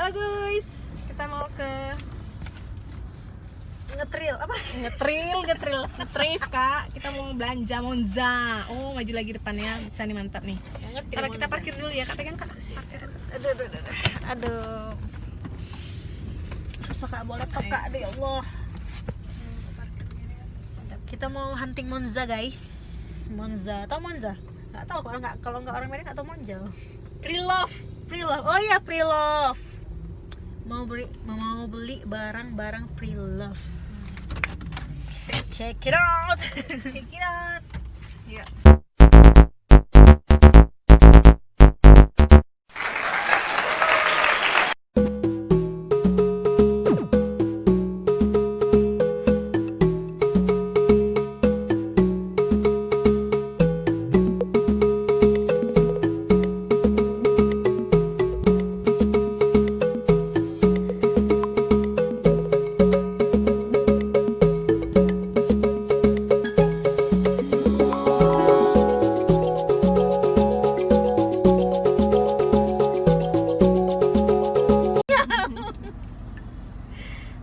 Halo guys, kita mau ke ngetril apa? ngetrif kak. Kita mau belanja Monza. Oh maju lagi depannya, bisa nih, mantap nih. Karena kita parkir dulu ya, kak, pegang kak sih. Aduh. Susah kak, boleh top kak, aduh ya Allah. Kita mau hunting Monza guys. Monza, tau Monza? Nggak tahu kalau nggak orang Medan nggak tahu Monza. Pre-love. Oh iya, pre-love. Mau beli barang-barang pre-love. Check it out. Ya.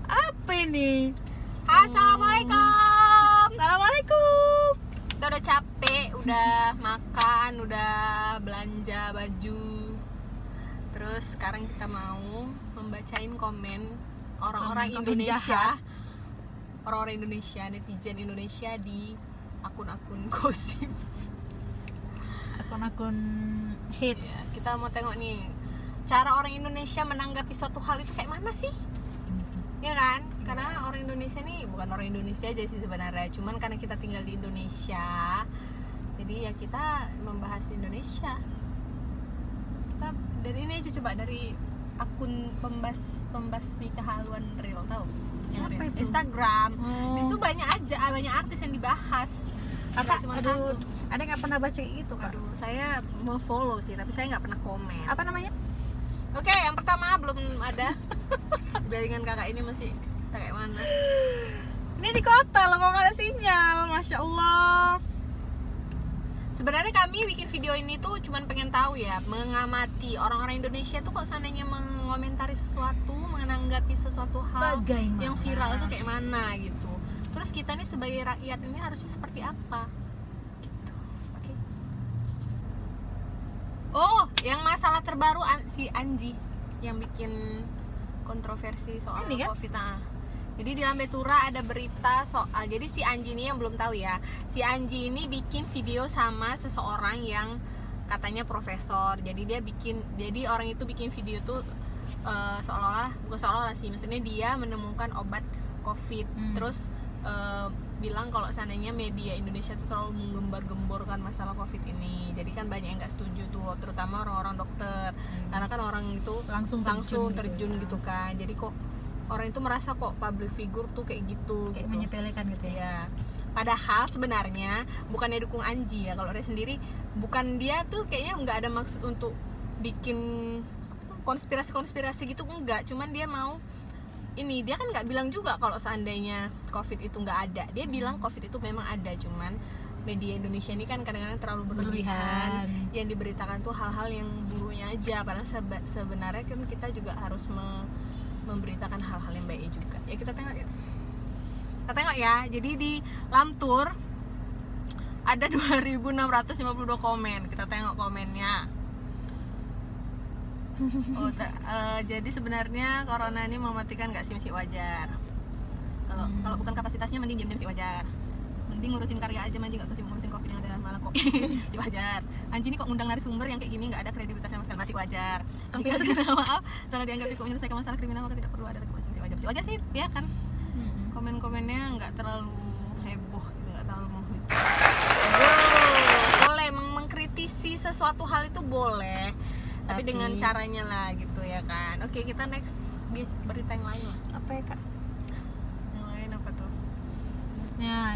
Apa ini? Assalamualaikum. Kita udah capek, udah makan, udah belanja baju. Terus sekarang kita mau membacain komen orang-orang Komen-komen Indonesia. jahat. Orang-orang Indonesia, netizen Indonesia di akun-akun gosip. Akun-akun hits. Ya, kita mau tengok nih cara orang Indonesia menanggapi suatu hal itu kayak mana sih? Ya kan? Karena orang Indonesia nih bukan orang Indonesia aja sih sebenarnya, cuman karena kita tinggal di Indonesia, jadi ya kita membahas Indonesia. Kita dari ini aja, coba dari akun pembasmi kehaluan real, tahu? Siapa Yang real. itu? Instagram. Oh. Di situ banyak artis yang dibahas. Nggak cuma satu. Ada nggak pernah baca itu kak? Aduh, saya mau follow sih, tapi saya nggak pernah komen. Apa namanya? Oke, yang pertama belum ada. Jaringan kakak ini masih tak kayak mana. Ini di kota loh, kok nggak ada sinyal, masya Allah. Sebenarnya kami bikin video ini tuh cuman pengen tahu ya, mengamati orang-orang Indonesia tuh kok seandainya mengomentari sesuatu, menanggapi sesuatu hal Bagaimana? yang viral itu kayak mana gitu. Terus kita nih sebagai rakyat ini harusnya seperti apa? Gitu. Oke. Oh, yang masalah terbaru si Anji yang bikin kontroversi soal Ini kan? COVID. Jadi di Lambe Tura ada berita soal, jadi si Anji ini yang belum tahu ya, si Anji ini bikin video sama seseorang yang katanya profesor. Jadi orang itu bikin video tuh bukan seolah-olah sih, maksudnya dia menemukan obat COVID. Terus bilang kalau seandainya media Indonesia tuh terlalu menggembar-gemborkan masalah COVID ini. Jadi kan banyak yang nggak setuju tuh, terutama orang-orang dokter. Karena kan orang itu langsung terjun gitu kan. Jadi kok orang itu merasa kok public figure tuh kayak gitu, kayak gitu. menyepelekan gitu ya. Ya. Padahal sebenarnya bukannya dukung Anji ya, kalau dia sendiri bukan, dia tuh kayaknya nggak ada maksud untuk bikin konspirasi gitu, enggak. Cuman dia mau ini, dia kan nggak bilang juga kalau seandainya COVID itu nggak ada. Dia bilang COVID itu memang ada, cuman media Indonesia ini kan kadang-kadang terlalu berlebihan. Yang diberitakan tuh hal-hal yang buruknya aja, padahal sebenarnya kan kita juga harus memberitakan hal-hal yang baik juga. Ya kita tengok ya. Jadi di Lamtur ada 2.652 komen. Kita tengok komennya. Jadi sebenarnya corona ini mematikan nggak sih? Masih wajar. Kalau bukan kapasitasnya mending diam-diam sih wajar. Mending ngurusin karya aja, mending nggak usah ngurusin COVID yang ada malah kok. Masih wajar. Anji ini kok ngundang narasumber yang kayak gini nggak ada kredibilitas sama sekali, masih wajar. Jika tidak maaf salah dianggap cukup menyelesaikan masalah kriminal maka tidak perlu ada regulasi, masih wajar sih ya kan. Komen-komennya nggak terlalu heboh gitu, nggak terlalu menghujat. Boleh mengkritisi sesuatu hal itu boleh, tapi dengan caranya lah gitu ya kan. Oke, kita next berita yang lain lah. Apa ya kak? Yang lain apa tuh? Ya,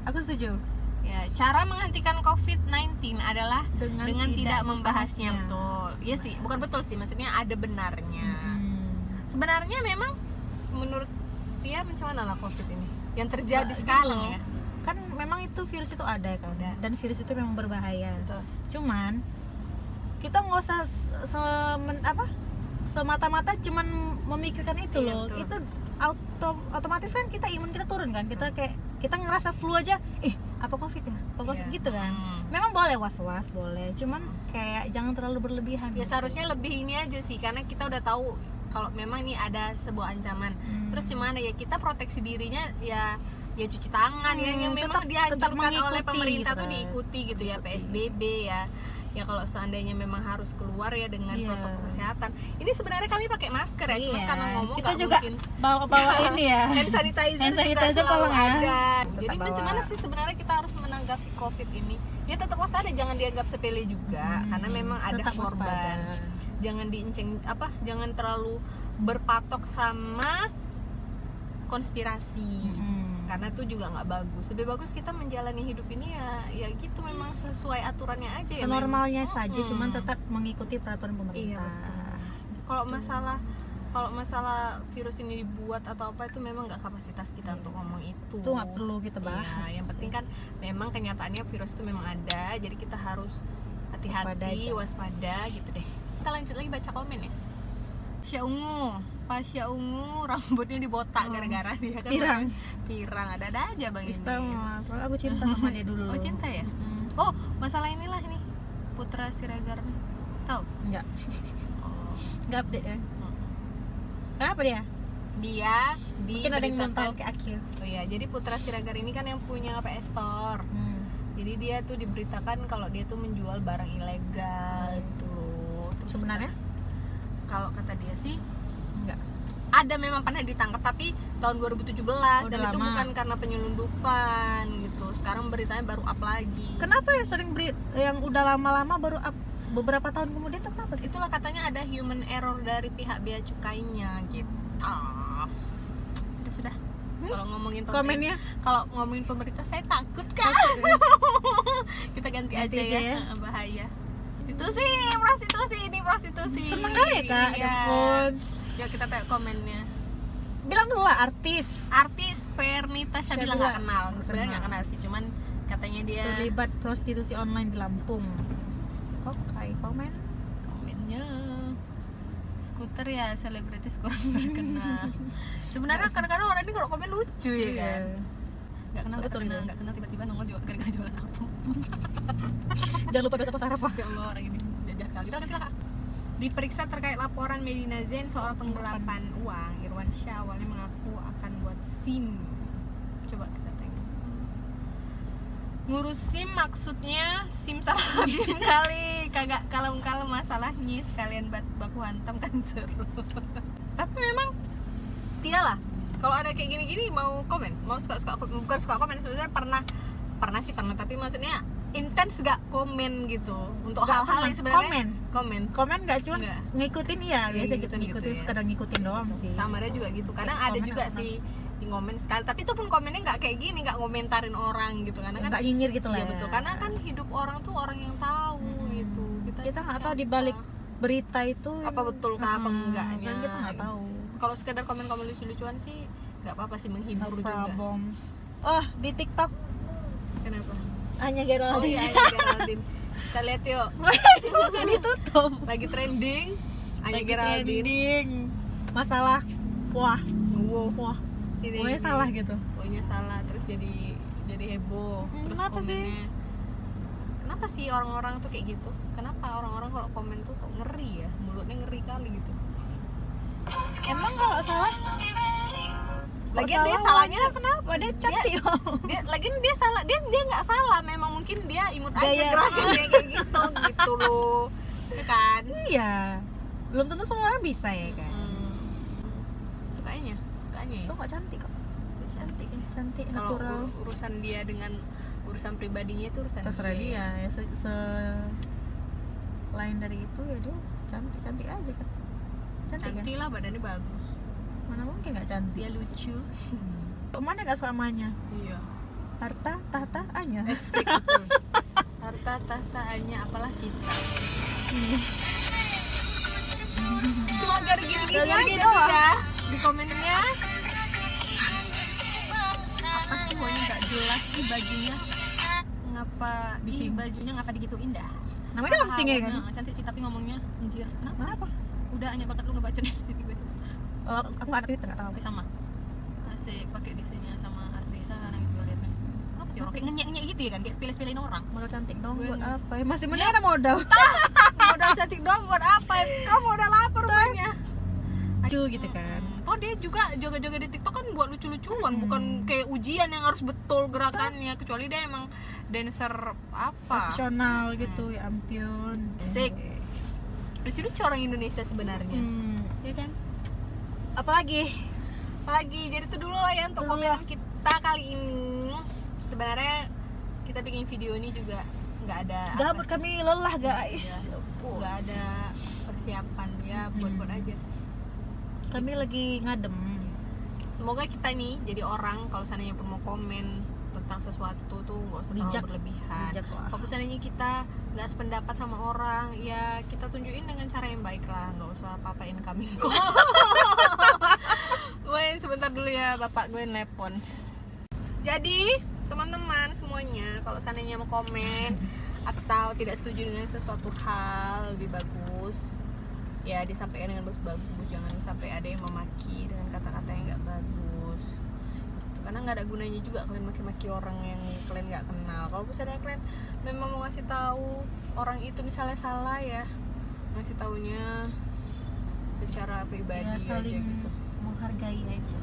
aku setuju. Ya, cara menghentikan COVID-19 adalah dengan tidak membahasnya. Betul. Iya sih, bukan betul sih, maksudnya ada benarnya. Sebenarnya memang menurut dia macam mana lah COVID ini yang terjadi sekarang ya? Kan memang itu virus itu ada kan, dan virus itu memang berbahaya. Betul. Cuman kita nggak usah semata-mata cuman memikirkan itu Iya, loh. betul. Itu otomatis kan kita imun kita turun kan. Kita kayak kita ngerasa flu aja, apa covid ya? Apa covid Iya. gitu kan. Memang boleh was-was, boleh. Cuman kayak jangan terlalu berlebihan. Ya seharusnya lebih ini aja sih, karena kita udah tahu kalau memang ini ada sebuah ancaman. Terus gimana ya, kita proteksi dirinya ya cuci tangan ya, yang memang tetap dianjurkan oleh mengikuti pemerintah gitu tuh kan. diikuti gitu ya, Ikuti. PSBB ya kalau seandainya memang harus keluar ya dengan Iya. protokol kesehatan. Ini sebenarnya kami pakai masker ya, cuma Iya. karena ngomong Kita nggak juga mungkin. bawa ini ya. Hand sanitizer, Hand juga sanitizer selalu tolong ya. ada. Tetap Jadi bawa. macam mana sih sebenarnya kita harus menanggapi COVID ini? Ya tetap waspada, jangan dianggap sepele juga, karena memang ada Tetap korban. waspada. Jangan jangan terlalu berpatok sama konspirasi. Karena itu juga nggak bagus. Lebih bagus kita menjalani hidup ini ya gitu, memang sesuai aturannya aja ya. Senormalnya memang. saja, cuman tetap mengikuti peraturan Iya, pemerintah. betul. Kalau masalah virus ini dibuat atau apa, itu memang nggak kapasitas kita untuk ngomong itu. Itu nggak perlu kita bahas. Iya, yang penting kan memang kenyataannya virus itu memang ada, jadi kita harus Waspada hati-hati, aja. waspada gitu deh. Kita lanjut lagi baca komen ya. Pasya Ungu rambutnya dibotak gara-gara dia kan pirang, ada aja bang ini. Istimewa. Soalnya aku cinta sama dia dulu. Oh, cinta ya? Oh, masalah inilah nih Putra Siregar nih. Tahu? Enggak. Oh. Enggak update ya. Kenapa dia? Dia Mungkin ada yang belum tahu diberitakan. kayak Akil. Oh iya, jadi Putra Siregar ini kan yang punya PS Store. Jadi dia tuh diberitakan kalau dia tuh menjual barang ilegal gitu loh. Terus Sebenarnya? kalau kata dia sih Enggak. ada, memang pernah ditangkap tapi tahun 2017 dan Udah itu lama. bukan karena penyelundupan gitu. Sekarang beritanya baru up lagi. Kenapa ya sering yang udah lama-lama baru up beberapa tahun kemudian tuh kenapa sih? Itulah katanya ada human error dari pihak bea cukainya gitu. Sudah. Kalau ngomongin pemerintah, Komennya kalau ngomongin pemerintah saya takut kan. Kita ganti aja ya. Bahaya. Prostitusi ini prostitusi. seneng kali ya kak. Iya. Ampun. Yuk kita tengok komennya. Bilang dulu lah artis Fernita Syabila nggak kenal. Sebenarnya nggak kenal sih, cuman katanya dia terlibat prostitusi online di Lampung. Oke, komennya skuter ya, selebritis kurang terkenal. Sebenarnya kadang-kadang orang ini kalau komen lucu ya kan. Nggak kenal tiba-tiba nongol juga gara-gara jualan apa. Jangan lupa besok sarapan. Ya Allah, orang ini jajah kali. Kita ganti lah, Kak. Diperiksa terkait laporan Medina Zain soal penggelapan uang. Irwan Syah awalnya mengaku akan buat SIM. Coba kita tengok. Ngurus SIM maksudnya SIM salah BIM kali. Kagak kalem-kalem masalahnya, sekalian baku hantam kan seru. Tapi memang tialah, kalau ada kayak gini-gini mau komen, mau bukan suka komen, sebenarnya pernah tapi maksudnya intens gak komen gitu untuk Nggak hal-hal pernah. yang sebenarnya Komen nggak cuma Nggak. ngikutin ya biasa gitu, ngikutin ngikutin ya. sekedar ngikutin doang sih. sama dia juga gitu. Kadang ada Komen juga nggak sih di ngomen sekali, tapi itu pun komennya nggak kayak gini, nggak ngomentarin orang gitu, karena kan nggak nyinyir gitu lah. iya betul, karena kan hidup orang tuh orang yang tahu gitu. Kita nggak tahu siapa. di balik berita itu apa betul kah apa enggaknya, kan kita nggak tahu. Kalau sekedar komen-komen lucu-lucuan sih nggak apa-apa sih, menghibur No juga. problem. Oh, di TikTok Kenapa? hanya Oh Geraldine. iya, Geraldine. Kita lihat yuk. Bukan ditutup. Lagi trending. Anya Lagi Geraldine. trending. Masalah wah, Wah. Ini. pokoknya salah gitu. Pokoknya salah, terus jadi heboh. Terus Kenapa sih? komennya. Kenapa sih orang-orang tuh kayak gitu? Kenapa orang-orang kalau komen tuh kok ngeri ya? Mulutnya ngeri kali gitu. Emang kalau salah? Lagian dia salahnya kenapa? Dia cantik. lagian dia salah, dia nggak salah, memang mungkin dia imut aja Gaya. gerakannya kayak gitu loh, ya kan? Iya. Belum tentu semua orang bisa ya kan. Sukanya ya. So kok cantik kok. Cantik Kalau natural. urusan dia dengan urusan pribadinya itu urusan Terserah dia ya. Lain dari itu ya dia cantik aja kan. Cantik kan? Cantik lah, badannya bagus, Mana mungkin nggak cantik. dia lucu. Mana nggak suamanya? Iya. Harta, tahta, Anya. Harta tahtaannya apalah kita. Cuma gara gini-gini Gara-gara aja gini dia doang. di komennya. Apa sih pokoknya nggak jelas nih bajunya. Ngapa Bising. bajunya ngapa digituin dah? Namanya langsing ya kan? Cantik sih tapi ngomongnya anjir. Kenapa? Kenapa? Udah banyak banget lu ngebacot di Facebook. Aku nggak ada Twitter, nggak tahu. Sama. Asik pakai desainnya sama artis. Nangis gue liatnya. Apa sih orang kayak ngenyek-nyenyek gitu ya kan, kayak sepele-sepelein orang. Modal cantik dong Gue buat nggak- apa? Ya, masih mending ada modal. Modal cantik doang buat apa? Kamu modal apa rupanya? Lucu gitu kan. Toh dia juga joget-joget di TikTok kan buat lucu-lucuan, Hmm. bukan kayak ujian yang harus betul gerakannya. Kecuali dia emang dancer apa? Profesional gitu, ya ampun. Asik. Lucu-lucu orang Indonesia sebenarnya. Ya kan? Apalagi? Apalagi jadi itu dulu lah ya untuk Dulu lah. komen kita kali ini. Sebenarnya kita bikin video ini juga nggak ada Gabut apa sih, kami lelah guys. Iya. nggak ada persiapan ya, buat-buat aja. Kami lagi ngadem. Semoga kita nih jadi orang kalau seandainya pun mau komen tentang sesuatu tuh nggak usah terlalu Bijak. berlebihan. Bijak lah. Kalau seandainya kita nggak sependapat sama orang, ya kita tunjukin dengan cara yang baik lah, nggak usah apa-apain kami kok. Gue sebentar dulu ya, bapak gue nelpon. Jadi teman-teman semuanya, kalau seandainya mau komen atau tidak setuju dengan sesuatu hal lebih bagus, ya disampaikan dengan bagus-bagus, jangan sampai ada yang memaki dengan kata-kata yang nggak bagus. Gitu. Karena nggak ada gunanya juga kalian maki-maki orang yang kalian nggak kenal. Kalau misalnya kalian memang mau ngasih tahu orang itu misalnya salah ya, ngasih taunya secara pribadi Ya, aja saling gitu. menghargai aja.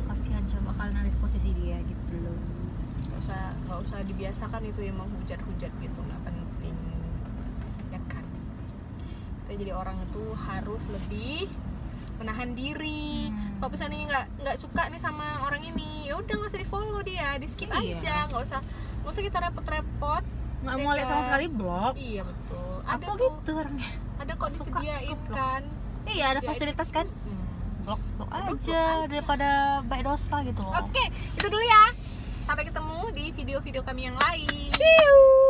Kasihan coba kalian ada di posisi dia gitu loh. Nggak usah dibiasakan itu yang menghujat-hujat gitu, nggak penting ya kan. Kita jadi orang itu harus lebih menahan diri. Kalau misalnya nggak suka nih sama orang ini, ya udah nggak usah di follow dia, di skip Iya. aja, nggak usah kita repot-repot. Nggak mau lihat sama sekali blok. Iya betul. Aku kok, gitu orangnya. ada kok Suka disediain ke blok. kan. Iya ada Ya, fasilitas kan. Blok Blok aja aja. daripada baik dosa gitu loh. Oke, itu dulu ya. Sampai ketemu di video-video kami yang lain. See you.